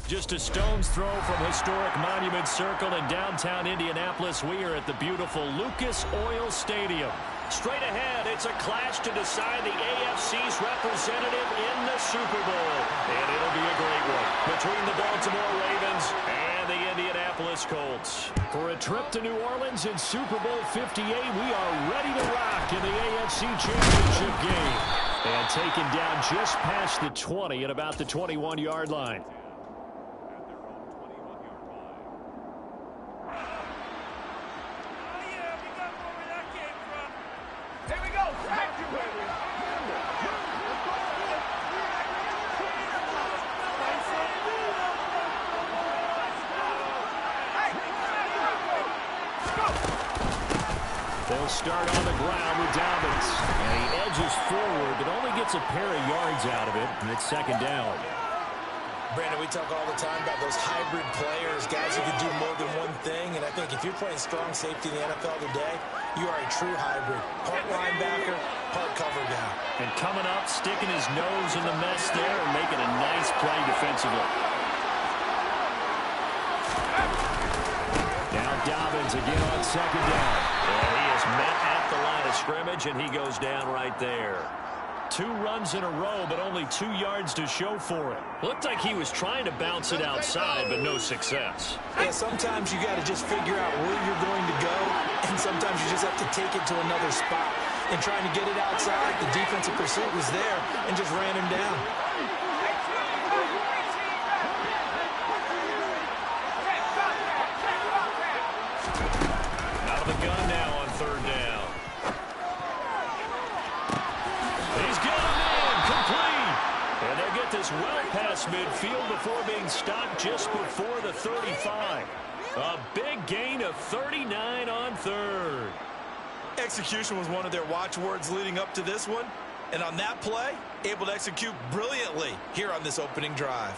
Just a stone's throw from historic Monument Circle in downtown Indianapolis. We are at the beautiful Lucas Oil Stadium. Straight ahead, it's a clash to decide the AFC's representative in the Super Bowl. And it'll be a great one between the Baltimore Ravens and the Indianapolis Colts. For a trip to New Orleans in Super Bowl 58, we are ready to rock in the AFC Championship game. And taken down just past the 20 at about the 21-yard line. They'll start on the ground with Dobbins. And he edges forward, but only gets a pair of yards out of it, and it's second down. Brandon, we talk all the time about those hybrid players, guys who can do more than one thing. And I think if you're playing strong safety in the NFL today, you are a true hybrid. Part linebacker, part cover guy. And coming up, sticking his nose in the mess there and making a nice play defensively. Now Dobbins again on second down. And he is met at the line of scrimmage, and he goes down right there. 2 runs in a row, but only 2 yards to show for it. Looked like he was trying to bounce it outside, but no success. Yeah, sometimes you got to just figure out where you're going to go, and sometimes you just have to take it to another spot. And trying to get it outside, the defensive pursuit was there and just ran him down. Out of the gun now on third down. He's got a man complete. And they'll get this well past midfield before being stopped just before the 35. A big gain of 39 on third. Execution was one of their watchwords leading up to this one. And on that play, able to execute brilliantly here on this opening drive.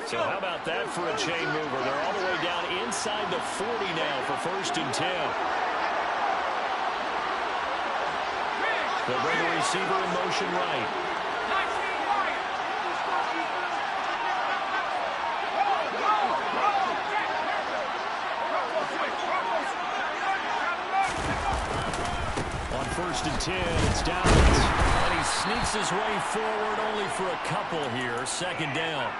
So how about that for a chain mover? They're all the way down inside the 40 now for 1st and 10. They'll bring the receiver in motion right. On 1st and 10, it's Dobbins. And he sneaks his way forward only for a couple here. Second down.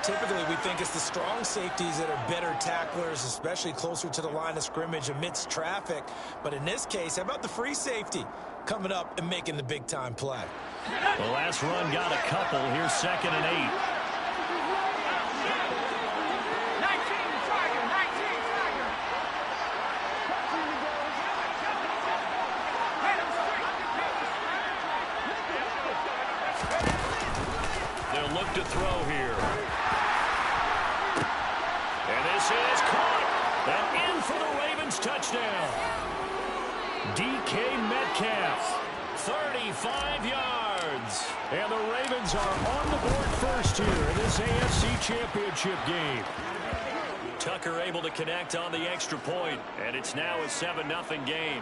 Typically, we think it's the strong safeties that are better tacklers, especially closer to the line of scrimmage amidst traffic. But in this case, how about the free safety coming up and making the big-time play? The last run got a couple. Here's 2nd and 8. They'll look to throw here. And this is caught. And in for the Ravens touchdown. DK Metcalf, 35 yards. And the Ravens are on the board first here in this AFC Championship game. Tucker able to connect on the extra point, and it's now a 7-0 game.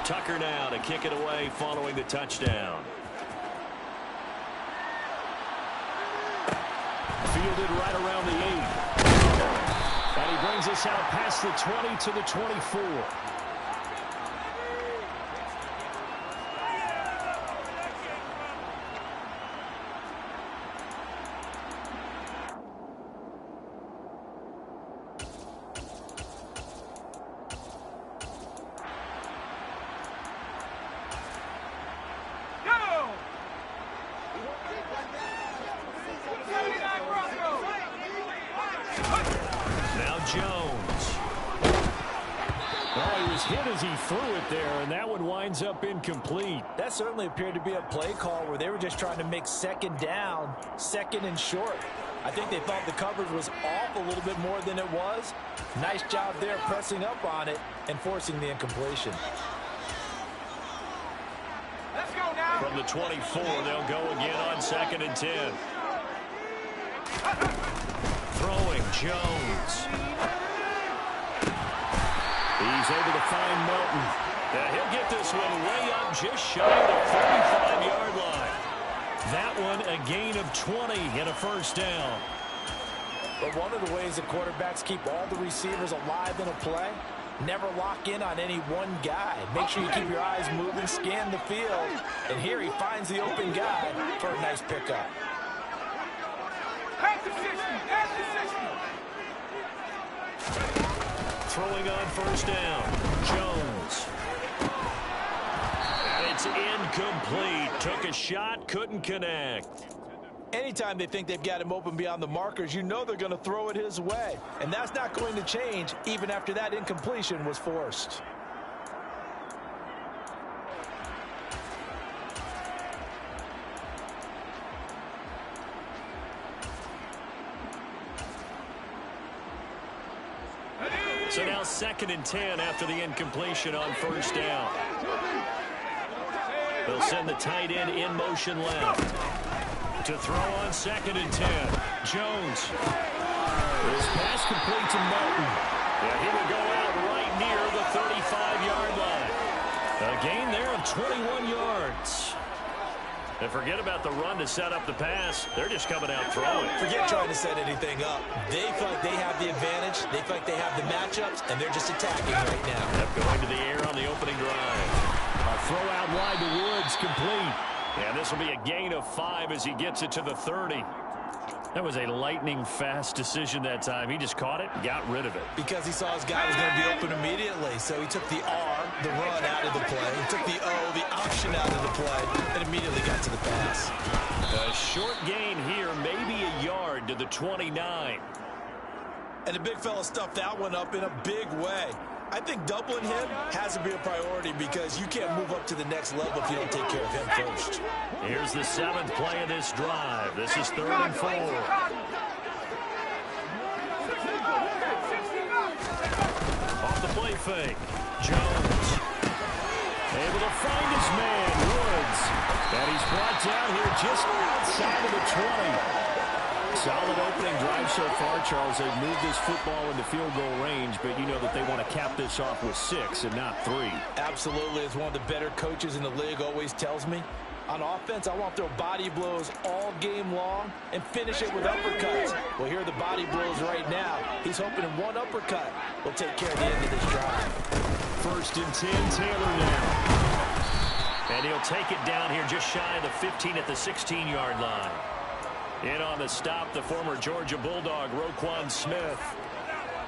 Tucker now to kick it away following the touchdown. Fielded right around the 8. And he brings us out past the 20 to the 24. Hit as he threw it there, and that one winds up incomplete. That certainly appeared to be a play call where they were just trying to make second down, second and short. I think they thought the coverage was off a little bit more than it was. Nice job there pressing up on it and forcing the incompletion. Let's go now. From the 24, they'll go again on 2nd and 10. Throwing Jones. He's able to find Melton. Yeah, he'll get this one way up just shy of the 45-yard line. That one a gain of 20 and a first down. But one of the ways that quarterbacks keep all the receivers alive in a play, never lock in on any one guy. Make sure you keep your eyes moving, scan the field. And here he finds the open guy for a nice pickup. Throwing on first down, Jones. And it's incomplete. Took a shot, couldn't connect. Anytime they think they've got him open beyond the markers, you know they're going to throw it his way. And that's not going to change even after that incompletion was forced. So now 2nd and 10 after the incompletion on first down. They'll send the tight end in motion left. To throw on 2nd and 10. Jones. This pass complete to Martin. Yeah, he will go out right near the 35-yard line. A gain there of 21 yards. And forget about the run to set up the pass. They're just coming out throwing. Forget trying to set anything up. They feel like they have the advantage. They feel like they have the matchups, and they're just attacking right now. Yep, going to the air on the opening drive. A throw out wide to Woods, complete. And this will be a gain of 5 as he gets it to the 30. That was a lightning-fast decision that time. He just caught it and got rid of it. Because he saw his guy was going to be open immediately. So he took the R, the run, out of the play. He took the O, the option, out of the play, and immediately got to the pass. A short gain here, maybe a yard to the 29. And the big fella stuffed that one up in a big way. I think doubling him has to be a priority because you can't move up to the next level if you don't take care of him first. Here's the 7th play of this drive. This is 3rd and 4. Off the play fake. Jones. Able to find his man, Woods. And he's brought down here just outside of the 20. Solid opening drive so far, Charles. They've moved this football into field goal range, but you know that they want to cap this off with 6 and not 3. Absolutely. As one of the better coaches in the league always tells me, on offense, I want to throw body blows all game long and finish it with uppercuts. Well, here are the body blows right now. He's hoping one uppercut will take care of the end of this drive. 1st and 10, Taylor now. And he'll take it down here just shy of the 15 at the 16-yard line. In on the stop, the former Georgia Bulldog, Roquan Smith.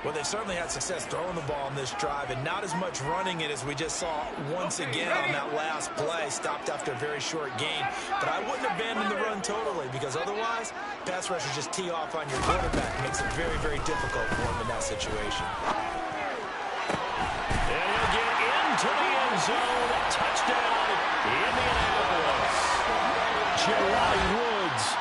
Well, they certainly had success throwing the ball in this drive, and not as much running it as we just saw once again on that last play. Stopped after a very short gain. But I wouldn't abandon the run totally, because otherwise, pass rushers just tee off on your quarterback. Makes it very, very difficult for him in that situation. And he'll get into the end zone. Touchdown, Indianapolis. Jelani Woods.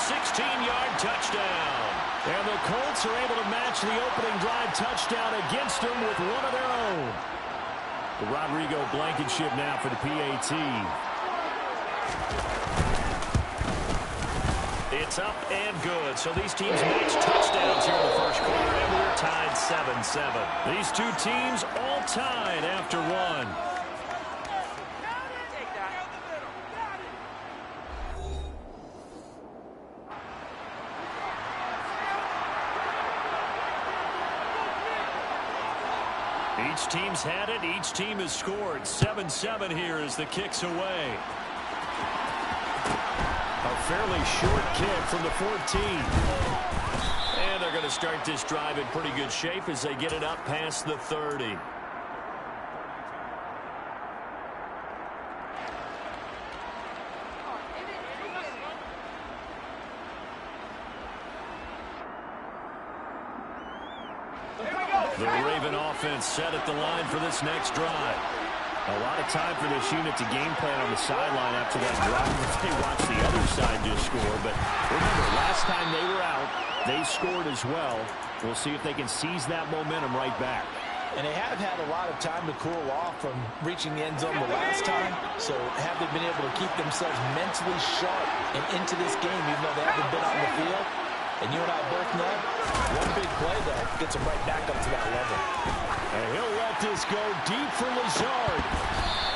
16-yard touchdown. And the Colts are able to match the opening drive touchdown against them with one of their own. The Rodrigo Blankenship now for the PAT. It's up and good. So these teams match touchdowns here in the first quarter, and we're tied 7-7. These two teams all tied after one. Each team's had it. Each team has scored. 7-7 here as the kick's away. A fairly short kick from the 14. And they're going to start this drive in pretty good shape as they get it up past the 30. The Raven offense set at the line for this next drive. A lot of time for this unit to game plan on the sideline after that drive. They watch the other side just score. But remember, last time they were out, they scored as well. We'll see if they can seize that momentum right back. And they have had a lot of time to cool off from reaching the end zone the last time. So have they been able to keep themselves mentally sharp and into this game, even though they haven't been on the field? And you and I both know, one big play, though, gets them right back up to that level. And he'll let this go deep for Lazard.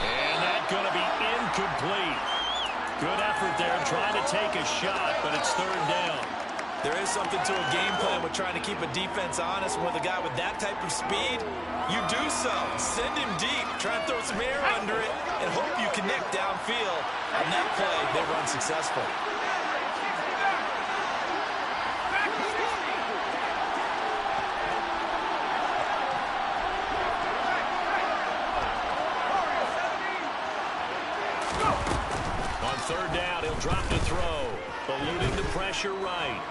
And that's going to be incomplete. Good effort there trying to take a shot, but it's third down. There is something to a game plan with trying to keep a defense honest. With a guy with that type of speed, you do so. Send him deep. Try and throw some air under it and hope you connect downfield. On that play, they were unsuccessful. On third down, he'll drop to throw. Eluding the pressure right.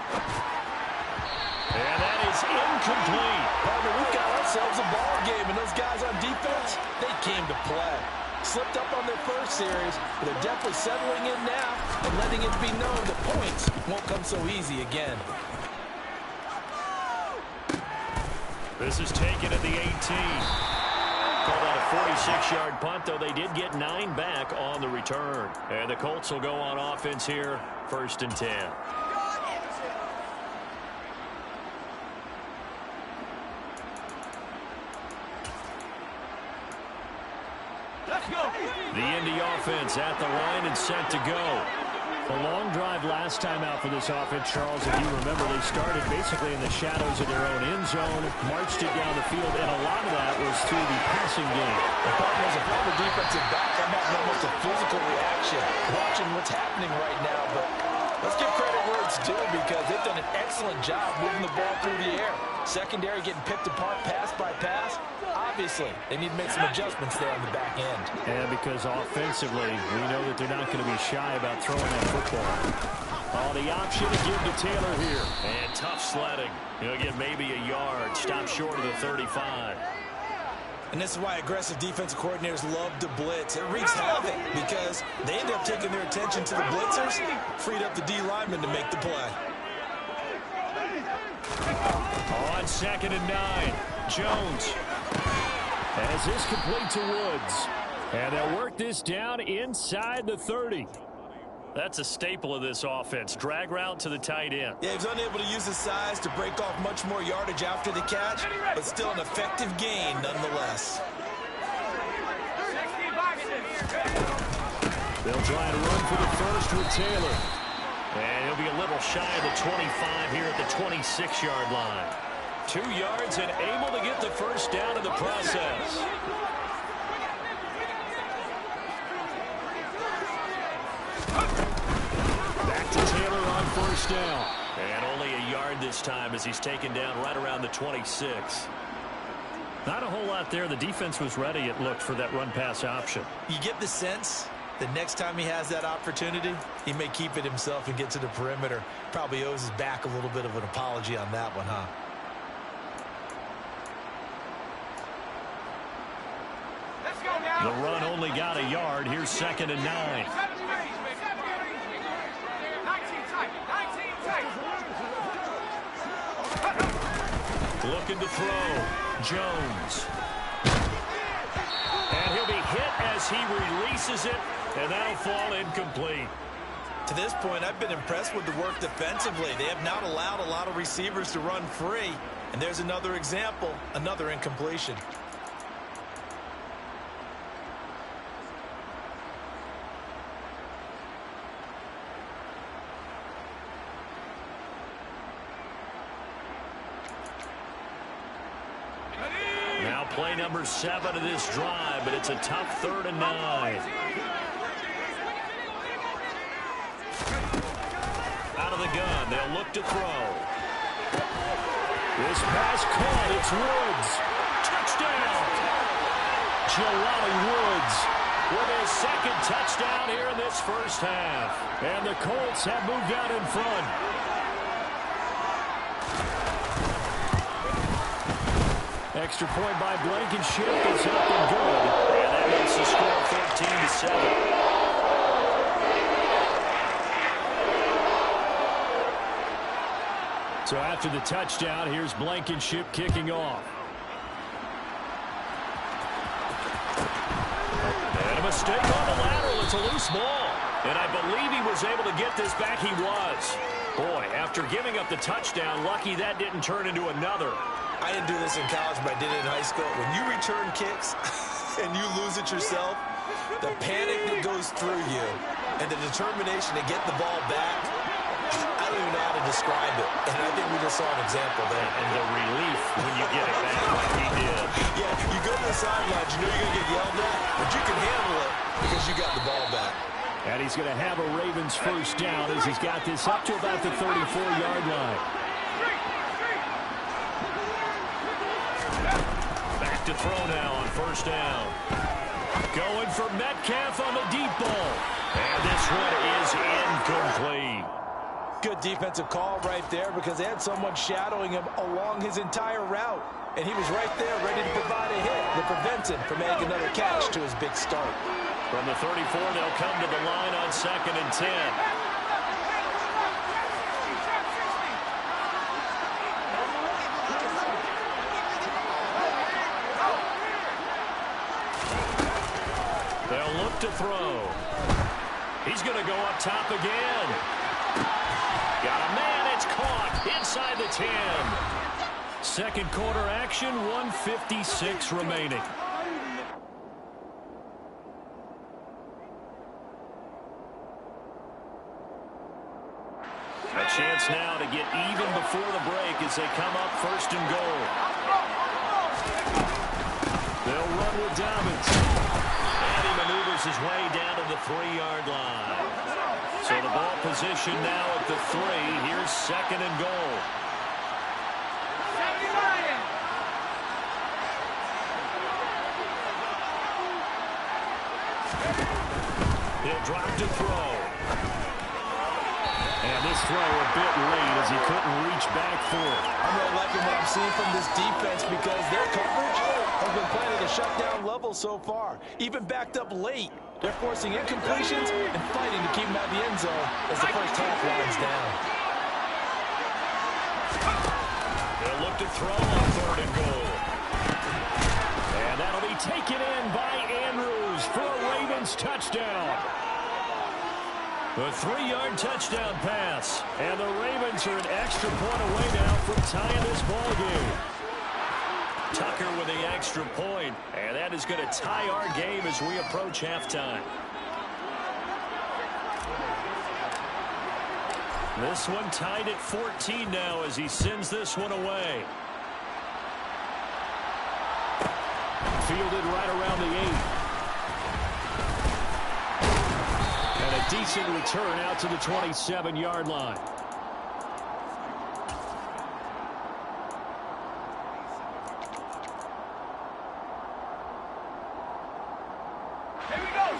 And that is incomplete. Partner, we've got ourselves a ball game, and those guys on defense, they came to play. Slipped up on their first series, but they're definitely settling in now and letting it be known the points won't come so easy again. This is taken at the 18. Called out a 46-yard punt, though they did get 9 back on the return. And the Colts will go on offense here, 1st and 10. The Indy offense at the line and set to go. A long drive last time out for this offense, Charles. If you remember, they started basically in the shadows of their own end zone, marched it down the field, and a lot of that was through the passing game. As a former defensive back, I'm having almost a physical reaction watching what's happening right now. But let's give credit where it's due because they've done an excellent job moving the ball through the air. Secondary getting picked apart pass by pass. Obviously, they need to make some adjustments there on the back end. And because offensively, we know that they're not going to be shy about throwing that football. Oh, the option to give to Taylor here. And tough sledding. He'll get maybe a yard. Stop short of the 35. And this is why aggressive defensive coordinators love to blitz. It wreaks havoc because they end up taking their attention to the blitzers, freed up the D lineman to make the play. On 2nd and 9, Jones. As this complete to Woods. And they'll work this down inside the 30. That's a staple of this offense. Drag route to the tight end. Yeah, he was unable to use his size to break off much more yardage after the catch, but still an effective gain nonetheless. They'll try and run for the first with Taylor. And he'll be a little shy of the 25 here at the 26-yard line. 2 yards and able to get the first down in the process. Back to Taylor on 1st down. And only a yard this time as he's taken down right around the 26. Not a whole lot there. The defense was ready, it looked, for that run-pass option. You get the sense the next time he has that opportunity, he may keep it himself and get to the perimeter. Probably owes his back a little bit of an apology on that one, huh? The run only got a yard. Here's 2nd and 9. Looking to throw. Jones. And he'll be hit as he releases it, and that'll fall incomplete. To this point, I've been impressed with the work defensively. They have not allowed a lot of receivers to run free. And there's another example, another incompletion. Now play number 7 of this drive, but it's a tough 3rd and 9. Out of the gun, they'll look to throw. This pass caught, it's Woods. Touchdown! Jelani Woods with his 2nd touchdown here in this first half. And the Colts have moved out in front. Extra point by Blankenship is up and good. And that makes the score 13-7. So after the touchdown, here's Blankenship kicking off. And a mistake on the lateral. It's a loose ball. And I believe he was able to get this back. He was. Boy, after giving up the touchdown, lucky that didn't turn into another. I didn't do this in college, but I did it in high school. When you return kicks and you lose it yourself, the panic that goes through you and the determination to get the ball back, I don't even know how to describe it. And I think we just saw an example there. And the relief when you get it back like he did. Yeah, you go to the sidelines, you know you're going to get yelled at, but you can handle it because you got the ball back. And he's going to have a Ravens first down as he's got this up to about the 34-yard line. Back to throw now on first down. Going for Metcalf on the deep ball. And this one is incomplete. Good defensive call right there because they had someone shadowing him along his entire route. And he was right there ready to provide a hit to prevent him from making another catch to his big start. From the 34, they'll come to the line on 2nd and 10. They'll look to throw. He's going to go up top again. Got a man. It's caught inside the 10. Second quarter action, 1:56 remaining. A chance now to get even before the break as they come up 1st and goal. They'll run with Dobbins. And he maneuvers his way down to the 3-yard line. So the ball position now at the 3. Here's 2nd and goal. He'll drop to throw. And this throw a bit late as he couldn't reach back for it. I'm really liking what I'm seeing from this defense because their coverage has been playing at a shutdown level so far. Even backed up late, they're forcing incompletions and fighting to keep him out of the end zone as the first half winds down. They'll look to throw on 3rd and goal. And that'll be taken in by Andrews for a Ravens touchdown. A 3-yard touchdown pass. And the Ravens are an extra point away now from tying this ball game. Tucker with the extra point. And that is going to tie our game as we approach halftime. This one tied at 14 now as he sends this one away. Fielded right around the 8. And a decent return out to the 27-yard line.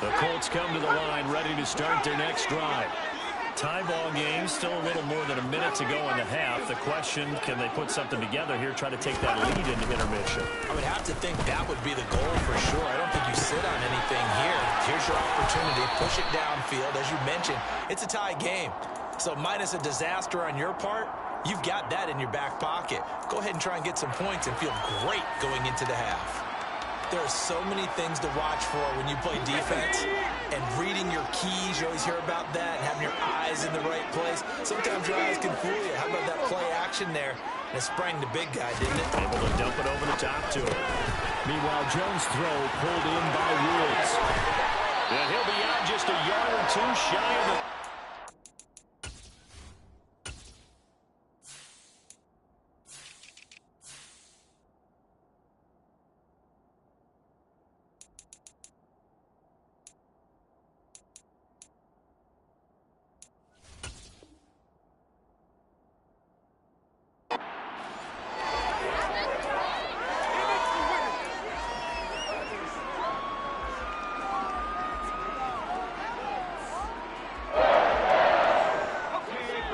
The Colts come to the line ready to start their next drive. Tie ball game, still a little more than a minute to go in the half. The question, can they put something together here, try to take that lead into intermission? I would have to think that would be the goal for sure. I don't think you sit on anything here. Here's your opportunity. Push it downfield. As you mentioned, it's a tie game. So minus a disaster on your part, you've got that in your back pocket. Go ahead and try and get some points and feel great going into the half. There are so many things to watch for when you play defense, and reading your keys, you always hear about that, and having your eyes in the right place. Sometimes your eyes can fool you. How about that play action there? And it sprang the big guy, didn't it? Able to dump it over the top to him. Meanwhile, Jones' throw pulled in by Woods. And he'll be out just a yard or two shy of the...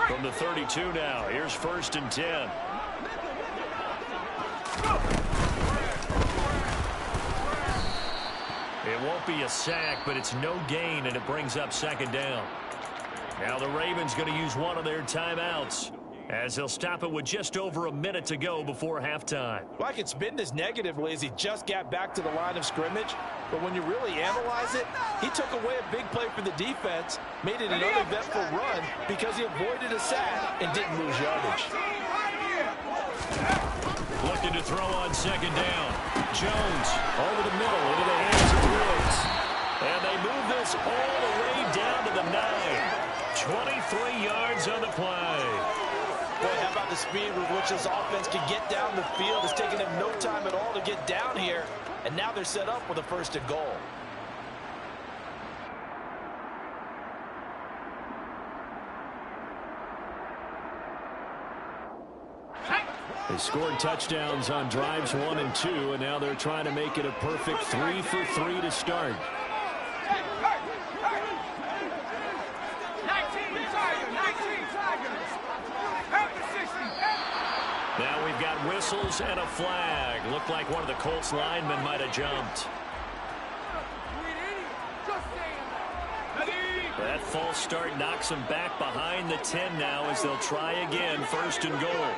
From the 32 now, here's 1st and 10. It won't be a sack, but it's no gain, and it brings up 2nd down. Now the Ravens going to use one of their timeouts as they'll stop it with just over a minute to go before halftime. Well, I could spin this negatively as he just got back to the line of scrimmage. But when you really analyze it, he took away a big play for the defense, made it an uneventful run because he avoided a sack and didn't lose yardage. Looking looking to throw on second down. Jones over the middle into the hands of Woods. And they move this all the way down to the 9. 23 yards on the play. Boy, how about the speed with which this offense can get down the field? It's taken them no time at all to get down here. And now they're set up with a first and goal. They scored touchdowns on drives 1 and 2, and now they're trying to make it a perfect 3 for 3 to start. 19 Tigers. At the 60. Now we've got whistles and a flag. Looked like one of the Colts linemen might have jumped. That false start knocks them back behind the 10 now as they'll try again, first and goal.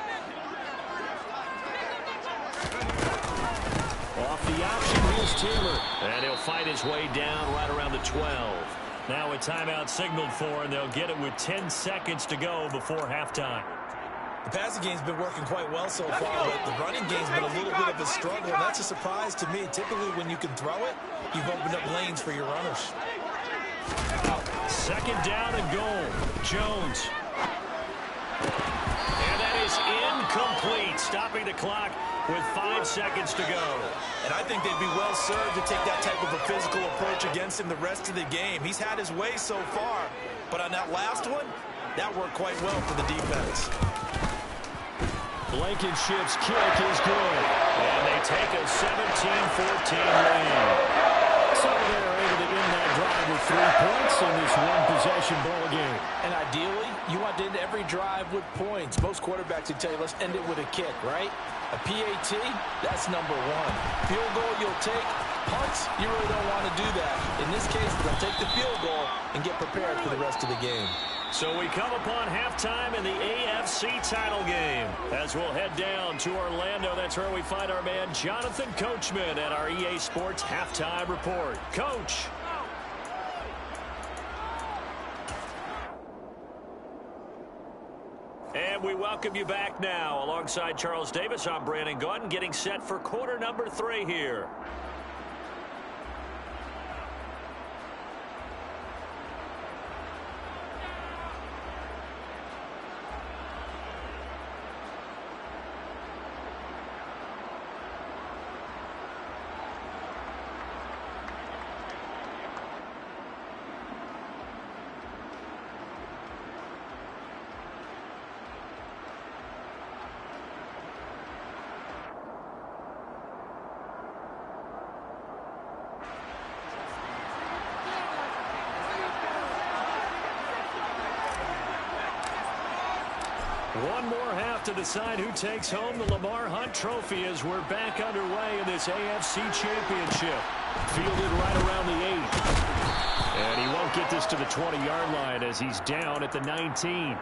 Off the option, here's Taylor. And he'll fight his way down right around the 12. Now a timeout signaled for, and they'll get it with 10 seconds to go before halftime. The passing game's been working quite well so far, but the running game's been a little bit of a struggle, and that's a surprise to me. Typically, when you can throw it, you've opened up lanes for your runners. Second down and goal. Jones. And that is incomplete, stopping the clock with 5 seconds to go. And I think they'd be well served to take that type of a physical approach against him the rest of the game. He's had his way so far, but on that last one, that worked quite well for the defense. Blankenship's kick is good. And they take a 17-14 lead. So they're able to end that drive with 3 points in this one-possession ball game. And ideally, you want to end every drive with points. Most quarterbacks would tell you, let's end it with a kick, right? A PAT, that's number 1. Field goal you'll take. Punts, you really don't want to do that. In this case, they'll take the field goal and get prepared for the rest of the game. So we come upon halftime in the AFC title game. As we'll head down to Orlando, that's where we find our man Jonathan Coachman at our EA Sports Halftime Report. Coach. And we welcome you back now. Alongside Charles Davis, I'm Brandon Gaudin, getting set for quarter number 3 here. One more half to decide who takes home the Lamar Hunt Trophy as we're back underway in this AFC Championship. Fielded right around the 8. And he won't get this to the 20-yard line as he's down at the 19.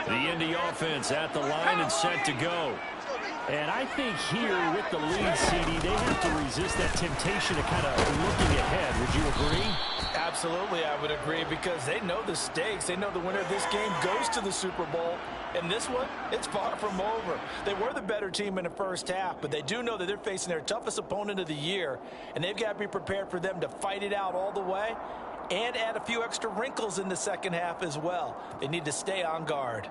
The Indy offense at the line and set to go. And I think here with the lead, CD, they have to resist that temptation to kind of looking ahead. Would you agree? Absolutely, I would agree, because they know the stakes. They know the winner of this game goes to the Super Bowl. And this one, it's far from over. They were the better team in the first half, but they do know that they're facing their toughest opponent of the year, and they've got to be prepared for them to fight it out all the way and add a few extra wrinkles in the second half as well. They need to stay on guard.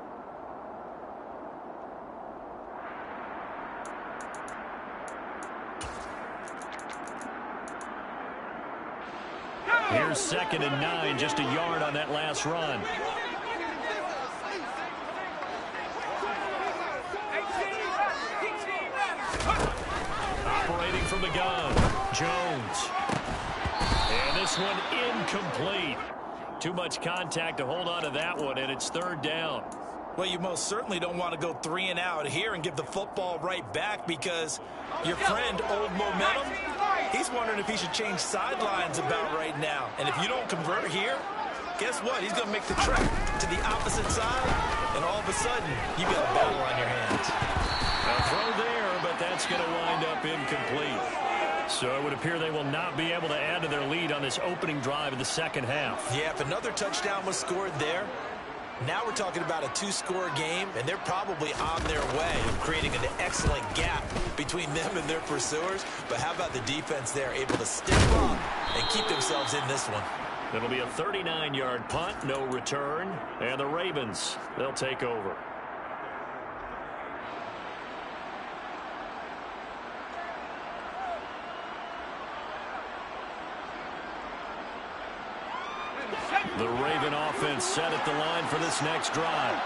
Here's 2nd and 9, just a yard on that last run. Operating from the gun, Jones. And this one incomplete. Too much contact to hold on to that one, and it's 3rd down. Well, you most certainly don't want to go 3 and out here and give the football right back, because your friend, Old Momentum, he's wondering if he should change sidelines about right now. And if you don't convert here, guess what? He's going to make the trek to the opposite side, and all of a sudden, you got a battle on your hands. A throw there, but that's that's going to wind up incomplete. So it would appear they will not be able to add to their lead on this opening drive of the second half. Yeah, if another touchdown was scored there, now we're talking about a two-score game, and they're probably on their way of creating an excellent gap between them and their pursuers. But how about the defense there, able to step up and keep themselves in this one? It'll be a 39-yard punt, no return, and the Ravens, they'll take over. The Raven offense set at the line for this next drive.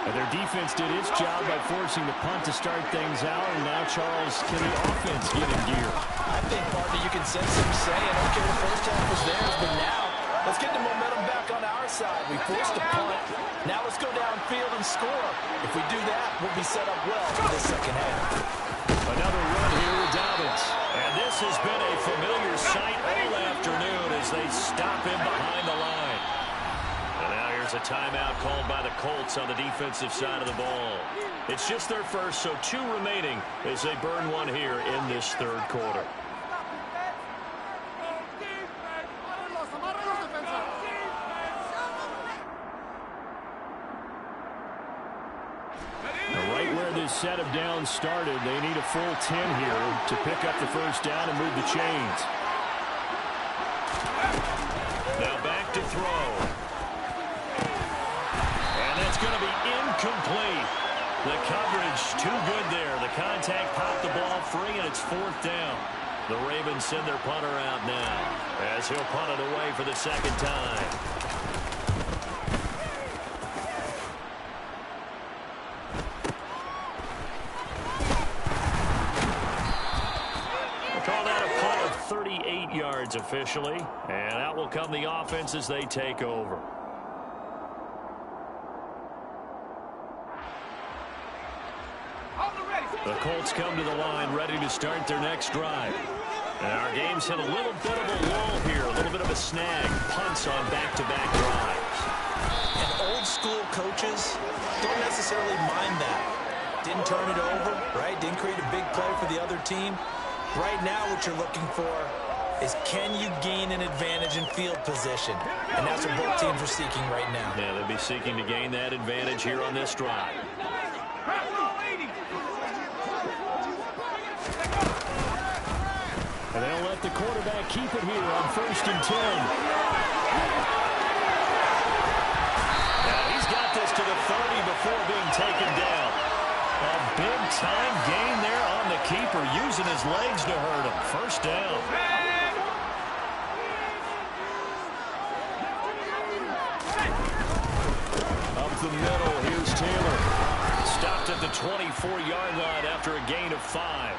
And their defense did its job by forcing the punt to start things out. And now, Charles, can the offense get in gear? I think, partner, you can sense them saying, okay, the first half was theirs, but now let's get the momentum back on our side. We forced a punt. Now let's go downfield and score. If we do that, we'll be set up well for the second half. Another run here with Dobbins. And this has been a familiar sight all afternoon as they stop him behind the line. And now here's a timeout called by the Colts on the defensive side of the ball. It's just their first, so 2 remaining as they burn one here in this third quarter. Right where this set of downs started, they need a full 10 here to pick up the first down and move the chains. Now back to throw. And that's going to be incomplete. The coverage too good there. The contact popped the ball free, and it's 4th down. The Ravens send their punter out now as he'll punt it away for the second time. Call that a punt of 38 yards officially, and out will come the offense as they take over. The Colts come to the line ready to start their next drive. And our game's hit a little bit of a lull here, a little bit of a snag. Punts on back-to-back drives. And old-school coaches don't necessarily mind that. Didn't turn it over, right? Didn't create a big play for the other team. Right now what you're looking for is, can you gain an advantage in field position? And that's what both teams are seeking right now. Yeah, they'll be seeking to gain that advantage here on this drive. And they'll let the quarterback keep it here on 1st and 10. Now he's got this to the 30 before being taken down. A big-time gain there on the keeper, using his legs to hurt him. First down. Up the middle, here's Taylor. Stopped at the 24-yard line after a gain of 5.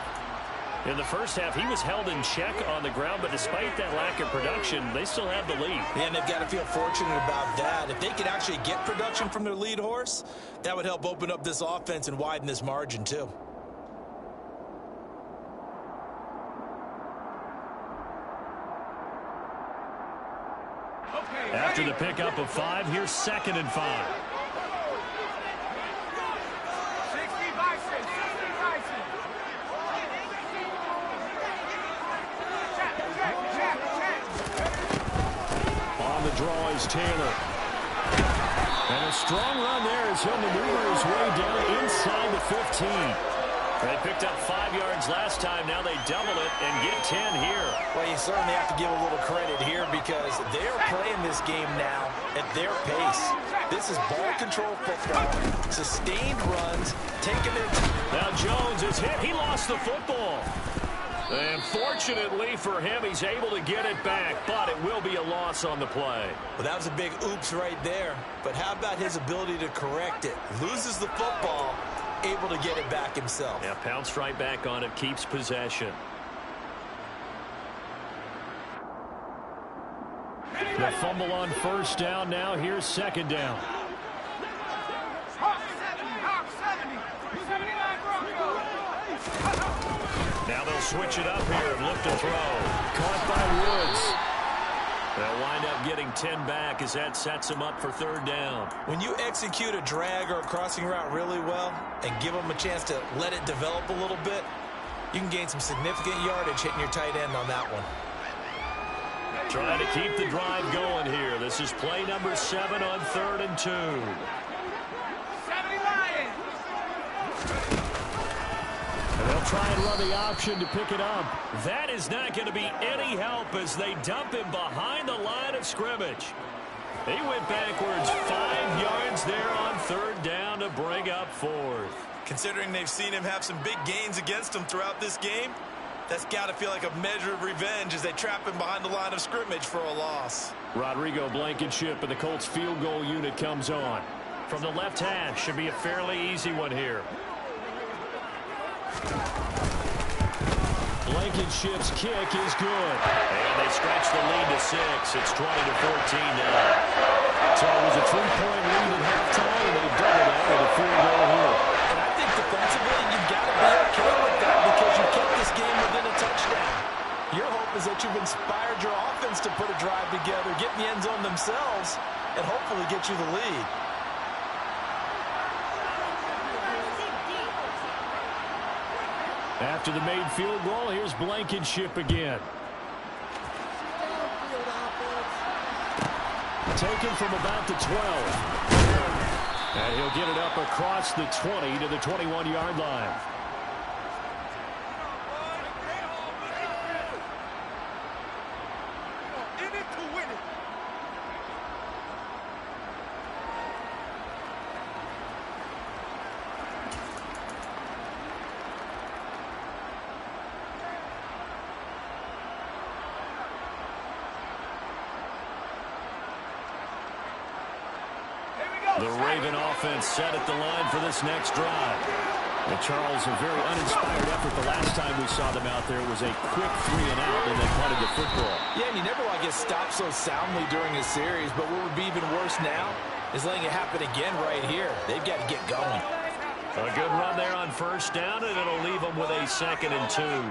In the first half, he was held in check on the ground, but despite that lack of production, they still have the lead. Yeah, and they've got to feel fortunate about that. If they could actually get production from their lead horse, that would help open up this offense and widen this margin, too. After the pickup of 5, here's 2nd and 5. On the draw is Taylor. And a strong run there as he'll maneuver his way down inside the 15. They picked up 5 yards last time. Now they double it and get 10 here. Well, you certainly have to give a little credit here because they're playing this game now at their pace. This is ball control football, sustained runs, taking their time. Now Jones is hit. He lost the football. And fortunately for him, he's able to get it back, but it will be a loss on the play. Well, that was a big oops right there. But how about his ability to correct it? Loses the football, able to get it back himself. Yeah, pounced right back on it, keeps possession. The fumble on first down. Now here's 2nd down. Now they'll switch it up here and look to throw. Caught by Woods. They'll wind up getting 10 back as that sets them up for 3rd down. When you execute a drag or a crossing route really well and give them a chance to let it develop a little bit, You can gain some significant yardage hitting your tight end on that one. Trying to keep the drive going here. This is play number 7 on 3rd and 2. 70 Lions. And they'll try and run the option to pick it up. That is not going to be any help as they dump him behind the line of scrimmage. He went backwards 5 yards there on 3rd down to bring up 4th. Considering they've seen him have some big gains against them throughout this game, that's got to feel like a measure of revenge as they trap him behind the line of scrimmage for a loss. Rodrigo Blankenship and the Colts field goal unit comes on. From the left hash, should be a fairly easy one here. Blankenship's kick is good. And they stretch the lead to 6. It's 20-14 now. So it was a 3-point lead at halftime, and they doubled that with a field goal here. And I think defensively, you've got to be okay with that because you kept this game within a touchdown. Your hope is that you've inspired your offense to put a drive together, get in the end zone themselves, and hopefully get you the lead. After the made field goal, here's Blankenship again. Taken from about the 12. And he'll get it up across the 20 to the 21-yard line. In it to win it. The Raven offense set at the line for this next drive. And Charles, a very uninspired effort. The last time we saw them out there was a quick 3-and-out, and they punted the football. Yeah, and you never want to get stopped so soundly during a series, but what would be even worse now is letting it happen again right here. They've got to get going. A good run there on 1st down, and it'll leave them with a 2nd and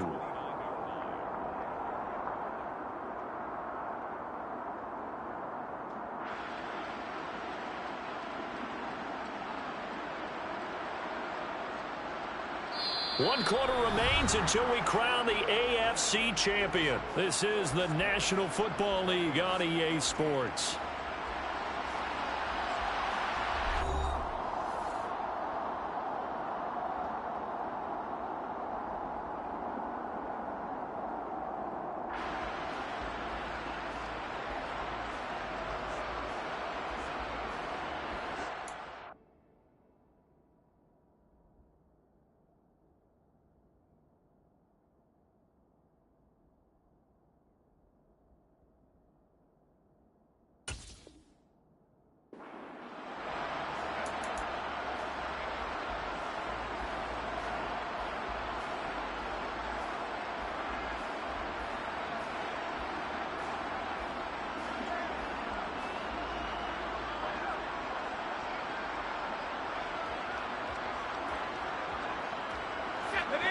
2. One quarter remains until we crown the AFC champion. This is the National Football League on EA Sports.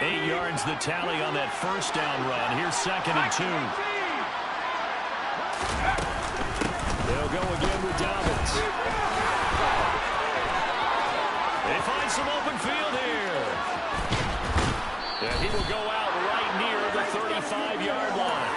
Eight yards the tally on that 1st down run. Here's 2nd and 2. They'll go again with Dobbins. They find some open field here. And he will go out right near the 35-yard line.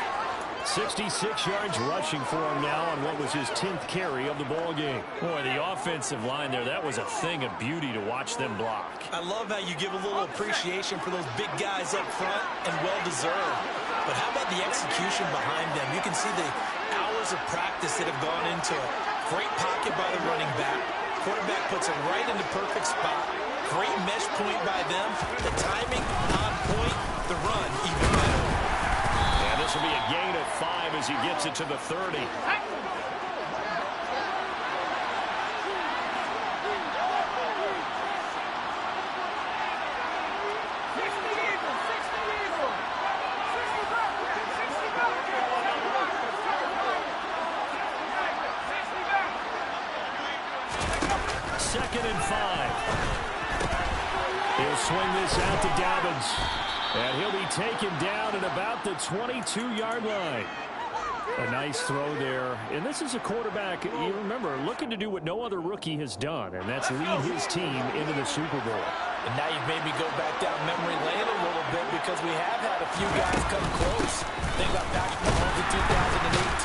66 yards rushing for him now on what was his 10th carry of the ball game. Boy, the offensive line there, that was a thing of beauty to watch them block. I love how you give a little appreciation for those big guys up front, and well-deserved. But how about the execution behind them? You can see the hours of practice that have gone into it. Great pocket by the running back. Quarterback puts it right in the perfect spot. Great mesh point by them. The timing on point. The run even better. And this will be a gain of 5 as he gets it to the 30. Second and 5. He'll swing this out to Dobbins. And he'll be taken down at about the 22-yard line. A nice throw there. And this is a quarterback, you remember, looking to do what no other rookie has done, and that's lead his team into the Super Bowl. And now you've made me go back down memory lane a little bit because we have had a few guys come close. Think about Patrick Mahomes in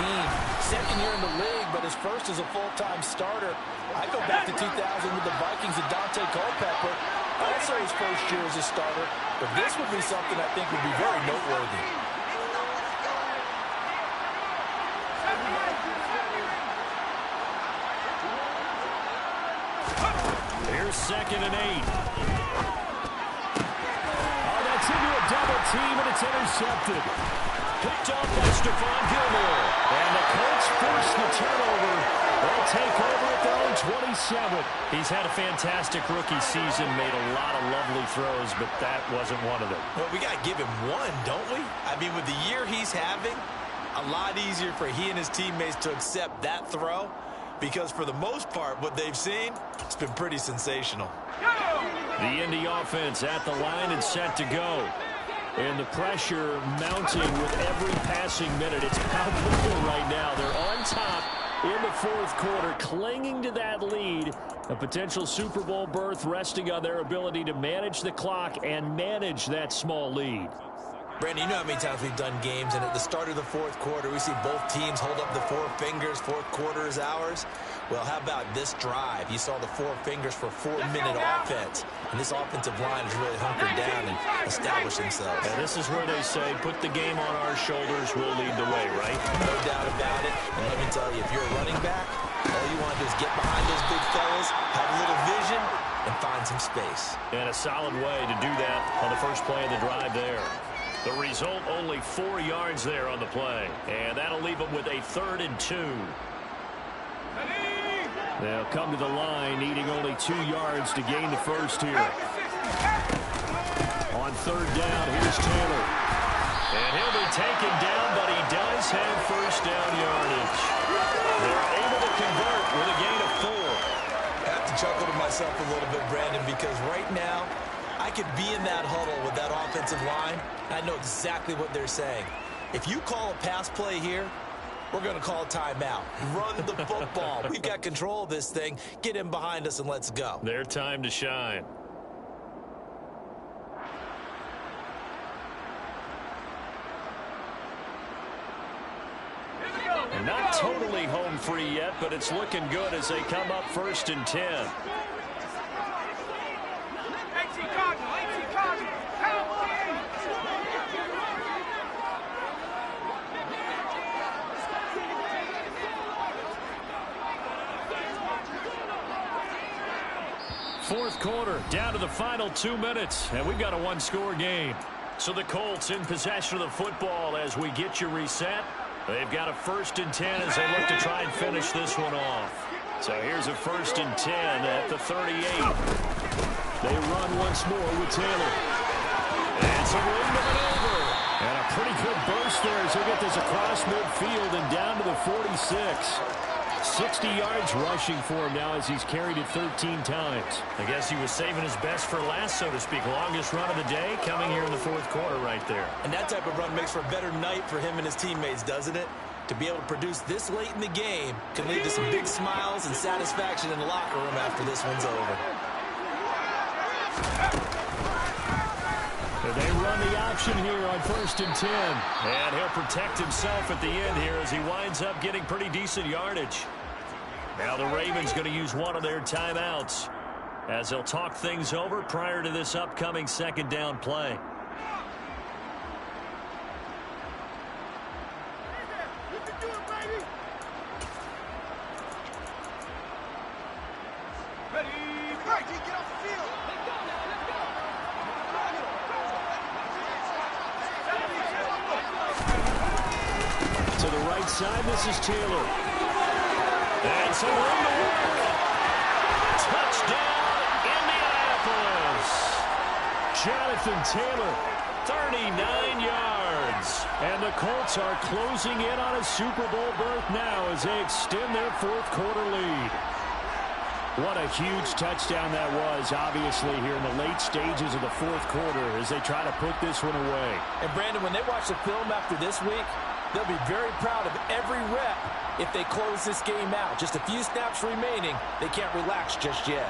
2018. Second year in the league, but his first as a full-time starter. I go back to 2000 with the Vikings and Dante Culpepper. Also his first year as a starter. But this would be something I think would be very noteworthy. Here's 2nd and 8. Oh, that's into a double team, and it's intercepted. Picked off by Stephon Gilmore. And the Colts force the turnover. They'll take over at their own 27. He's had a fantastic rookie season, made a lot of lovely throws, but that wasn't one of them. Well, we got to give him one, don't we? I mean, with the year he's having, a lot easier for he and his teammates to accept that throw, because for the most part, what they've seen, it's been pretty sensational. The Indy offense at the line and set to go. And the pressure mounting with every passing minute. It's palpable right now. They're on top in the fourth quarter, clinging to that lead. A potential Super Bowl berth resting on their ability to manage the clock and manage that small lead. Brandon, you know how many times we've done games, and at the start of the fourth quarter, we see both teams hold up the four fingers, fourth quarter is ours. Well, how about this drive? You saw the four fingers for 4-minute offense, and this offensive line has really hunkered down and established themselves. And this is where they say, put the game on our shoulders, we'll lead the way, right? No doubt about it. And let me tell you, if you're a running back, all you want to do is get behind those big fellas, have a little vision, and find some space. And a solid way to do that on the first play of the drive there. The result, only 4 yards there on the play. And that'll leave them with a 3rd and 2. They'll come to the line, needing only 2 yards to gain the first here. On 3rd down, here's Taylor. And he'll be taken down, but he does have first down yardage. They're able to convert with a gain of 4. I have to chuckle to myself a little bit, Brandon, because right now, I could be in that huddle with that offensive line. I know exactly what they're saying. If you call a pass play here, we're going to call a timeout. Run the football. We've got control of this thing. Get in behind us and let's go. Their time to shine. And not totally home free yet, but it's looking good as they come up 1st and 10. Fourth quarter, down to the final 2 minutes, and we've got a one-score game. So the Colts in possession of the football as we get you reset. They've got a 1st and 10 as they look to try and finish this one off. So here's a 1st and 10 at the 38. They run once more with Taylor. And some room to maneuver. And a pretty good burst there as they get this across midfield and down to the 46. 60 yards rushing for him now as he's carried it 13 times. I guess he was saving his best for last, so to speak. Longest run of the day coming here in the fourth quarter right there. And that type of run makes for a better night for him and his teammates, doesn't it? To be able to produce this late in the game can lead to some big smiles and satisfaction in the locker room after this one's over. They run the option here on 1st and 10. And he'll protect himself at the end here as he winds up getting pretty decent yardage. Now the Ravens going to use one of their timeouts as they'll talk things over prior to this upcoming 2nd down play. To the right side, this is Taylor. And some room to work. Touchdown, Indianapolis. Jonathan Taylor, 39 yards. And the Colts are closing in on a Super Bowl berth now as they extend their fourth quarter lead. What a huge touchdown that was, obviously, here in the late stages of the fourth quarter as they try to put this one away. And, Brandon, when they watch the film after this week, they'll be very proud of every rep if they close this game out. Just a few snaps remaining. They can't relax just yet.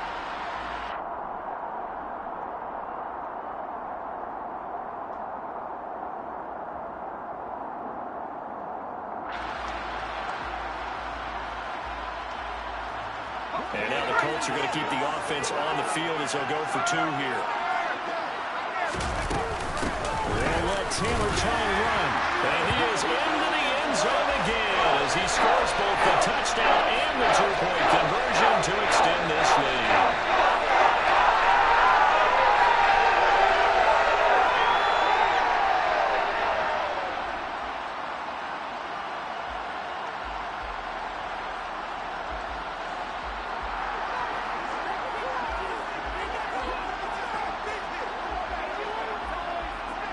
And now the Colts are going to keep the offense on the field as they'll go for 2 here. They'll let Taylor try and run. And he is into the end zone again as he scores both the touchdown and the 2-point conversion to extend this lead.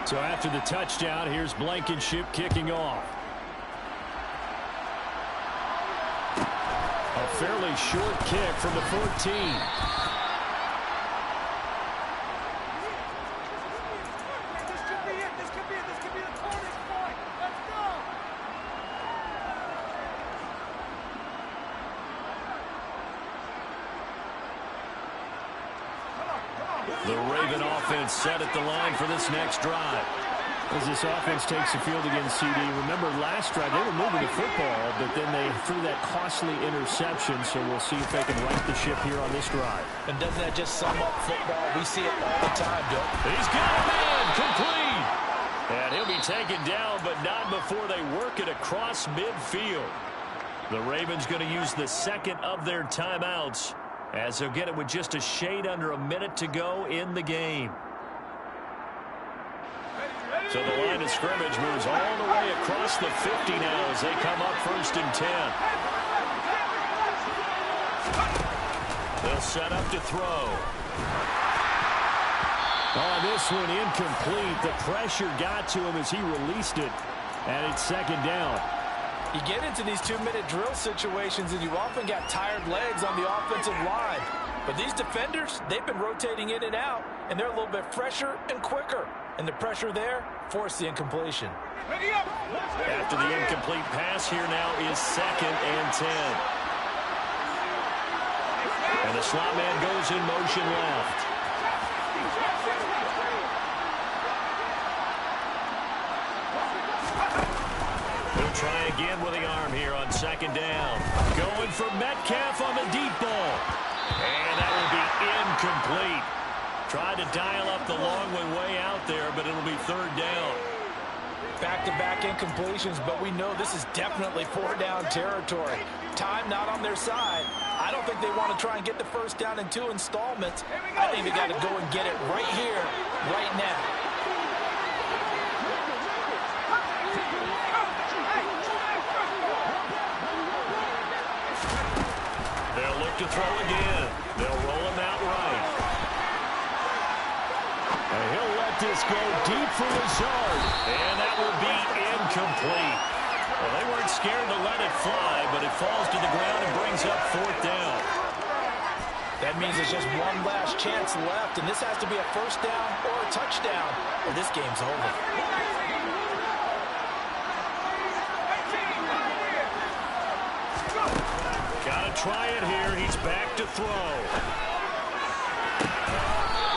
So after the touchdown, here's Blankenship kicking off. A fairly short kick from the 14. This could be it. This could be it. This could be the turning point. Let's go. The Raven offense set at the line for this next drive. As this offense takes the field against CD, remember last drive they were moving the football, but then they threw that costly interception, so we'll see if they can right the ship here on this drive. And doesn't that just sum up football? We see it all the time, Doug. He's got a man, complete. And he'll be taken down, but not before they work it across midfield. The Ravens going to use the second of their timeouts as they'll get it with just a shade under a minute to go in the game. So the line of scrimmage moves all the way across the 50 now as they come up 1st and 10. They'll set up to throw. Oh, this one incomplete. The pressure got to him as he released it, and it's 2nd down. You get into these 2-minute drill situations, and you often got tired legs on the offensive line. But these defenders, they've been rotating in and out, and they're a little bit fresher and quicker. And the pressure there forced the incompletion. After the incomplete pass, here now is 2nd and 10. And the slot man goes in motion left. He'll try again with the arm here on 2nd down. Going for Metcalf on the deep ball. And that will be incomplete. Tried to dial up the long one way out there, but it'll be 3rd down. Back-to-back incompletions, but we know this is definitely 4-down territory. Time not on their side. I don't think they want to try and get the 1st down in 2 installments. I think they got to go and get it right here, right now. They'll look to throw again. They'll roll him out right. And he'll let this go deep for Lazard. And that will be incomplete. Well, they weren't scared to let it fly, but it falls to the ground and brings up 4th down. That means it's just one last chance left, and this has to be a 1st down or a touchdown, or this game's over. Got to try it here. He's back to throw.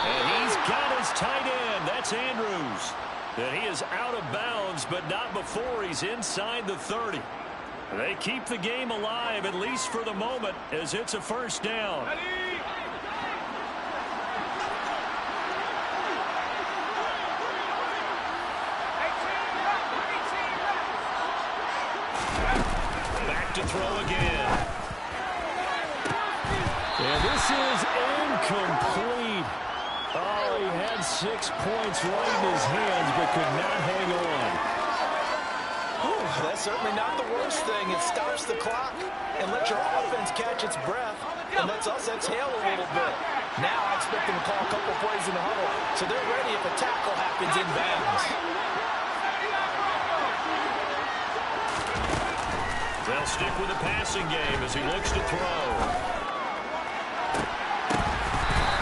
And he's got his tight end. That's Andrews. And he is out of bounds, but not before he's inside the 30. They keep the game alive, at least for the moment, as it's a 1st down. Back to throw again. And this is incomplete. Oh, he had 6 points right in his hands, but could not hang on. Whew, that's certainly not the worst thing. It stops the clock and lets your offense catch its breath and lets us exhale a little bit. Now I expect them to call a couple plays in the huddle, so they're ready if a tackle happens in bounds. They'll stick with the passing game as he looks to throw.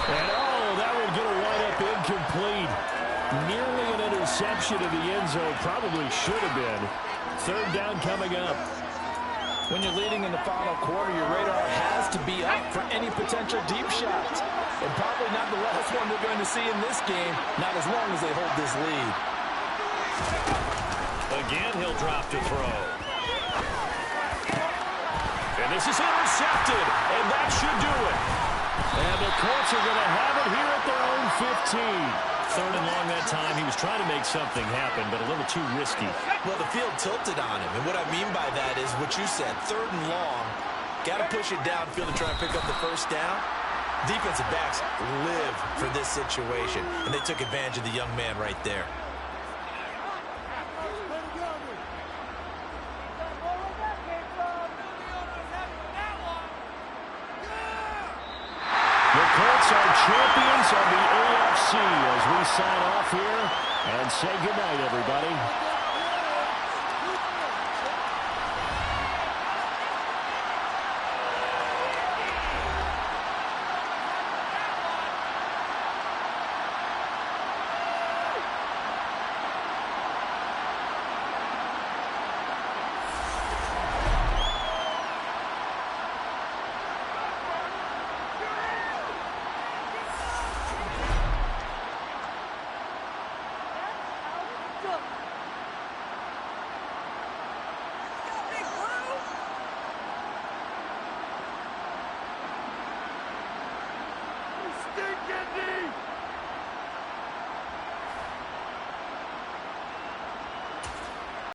And oh, that would get a wind-up incomplete. Nearly an interception in the end zone. Probably should have been. 3rd down coming up. When you're leading in the final quarter, your radar has to be up for any potential deep shots. And probably not the last one we're going to see in this game, not as long as they hold this lead. Again, he'll drop to throw. And this is intercepted. intercepted, and that should do it. And the Colts are going to have it here at their own 15. Third and long that time. He was trying to make something happen, but a little too risky. Well, the field tilted on him, and what I mean by that is what you said, third and long. Got to push it downfield to try and pick up the first down. Defensive backs live for this situation, and they took advantage of the young man right there. The Colts are champions of the AFC as we sign off here and say goodnight, everybody.